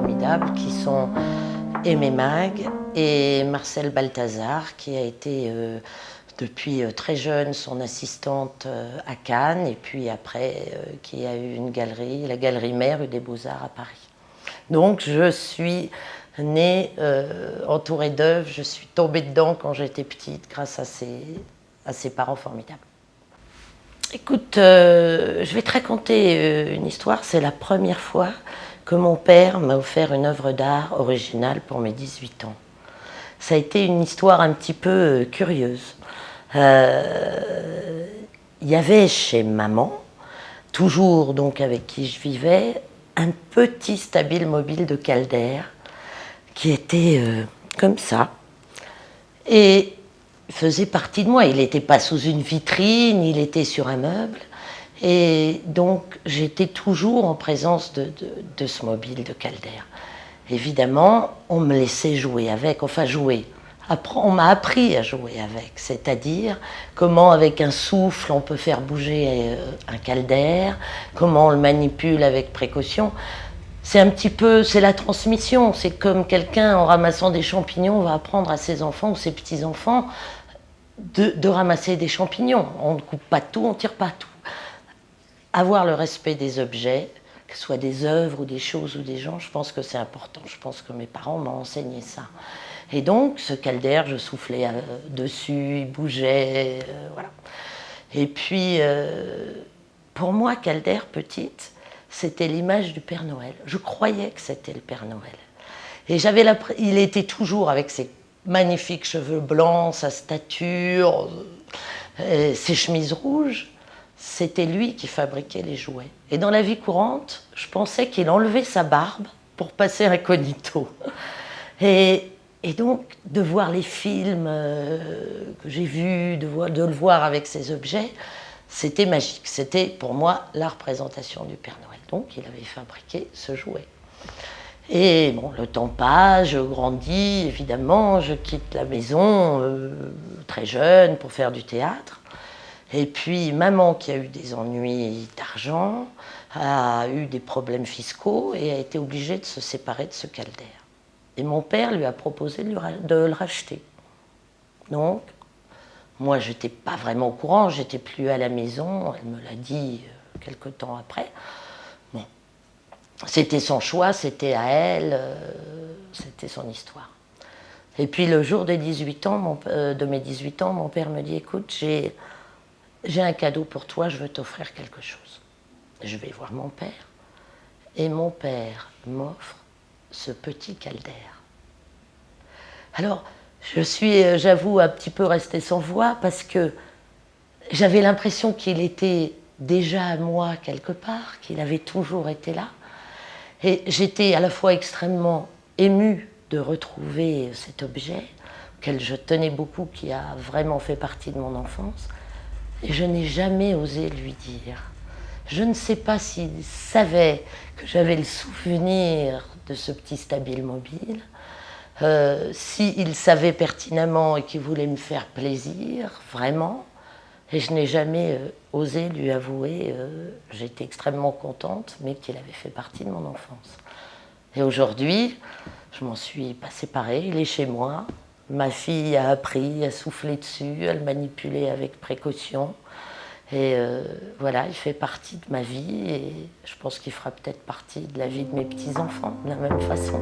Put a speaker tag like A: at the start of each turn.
A: formidables qui sont Aimée Mag et Marcel Balthazar, qui a été depuis très jeune son assistante à Cannes, et puis après qui a eu une galerie, la Galerie Mère, rue des Beaux-Arts à Paris. Donc je suis née entourée d'œuvres, je suis tombée dedans quand j'étais petite grâce à ces parents formidables. Écoute, je vais te raconter une histoire. C'est la première fois que mon père m'a offert une œuvre d'art originale pour mes 18 ans. Ça a été une histoire un petit peu curieuse. Il y avait chez maman, toujours donc avec qui je vivais, un petit stabile mobile de Calder qui était comme ça. Et faisait partie de moi. Il n'était pas sous une vitrine, il était sur un meuble. Et donc, j'étais toujours en présence de ce mobile de Calder. Évidemment, on me laissait jouer avec, enfin jouer. On m'a appris à jouer avec, c'est-à-dire comment avec un souffle on peut faire bouger un Calder, comment on le manipule avec précaution. C'est un petit peu, c'est la transmission. C'est comme quelqu'un en ramassant des champignons va apprendre à ses enfants ou ses petits-enfants de ramasser des champignons. On ne coupe pas tout, on ne tire pas tout. Avoir le respect des objets, que ce soit des œuvres ou des choses ou des gens, je pense que c'est important. Je pense que mes parents m'ont enseigné ça. Et donc, ce Calder, je soufflais dessus, il bougeait, voilà. Et puis, pour moi, Calder, petite, c'était l'image du Père Noël. Je croyais que c'était le Père Noël. Et il était toujours avec ses magnifiques cheveux blancs, sa stature, ses chemises rouges. C'était lui qui fabriquait les jouets. Et dans la vie courante, je pensais qu'il enlevait sa barbe pour passer incognito. Et donc, de voir les films que j'ai vus, de le voir avec ces objets, c'était magique. C'était pour moi la représentation du Père Noël. Donc, il avait fabriqué ce jouet. Et bon, le temps passe, je grandis, évidemment, je quitte la maison très jeune pour faire du théâtre. Et puis, maman, qui a eu des ennuis d'argent, a eu des problèmes fiscaux et a été obligée de se séparer de ce Calder. Et mon père lui a proposé de le racheter. Donc, moi, je n'étais pas vraiment au courant, j'étais plus à la maison, elle me l'a dit quelque temps après. Bon, c'était son choix, c'était à elle, c'était son histoire. Et puis le jour des 18 ans, de mes 18 ans, mon père me dit, écoute, j'ai un cadeau pour toi, je veux t'offrir quelque chose. Je vais voir mon père, et mon père m'offre ce petit Calder. Alors, je suis, j'avoue, un petit peu restée sans voix parce que j'avais l'impression qu'il était déjà à moi quelque part, qu'il avait toujours été là. Et j'étais à la fois extrêmement émue de retrouver cet objet, auquel je tenais beaucoup, qui a vraiment fait partie de mon enfance. Et je n'ai jamais osé lui dire. Je ne sais pas s'il savait que j'avais le souvenir de ce petit stabile mobile, s'il savait pertinemment et qu'il voulait me faire plaisir, vraiment. Et je n'ai jamais osé lui avouer, j'étais extrêmement contente, mais qu'il avait fait partie de mon enfance. Et aujourd'hui, je m'en suis pas séparée, il est chez moi. Ma fille a appris à souffler dessus, à le manipuler avec précaution. Et voilà, il fait partie de ma vie et je pense qu'il fera peut-être partie de la vie de mes petits-enfants de la même façon.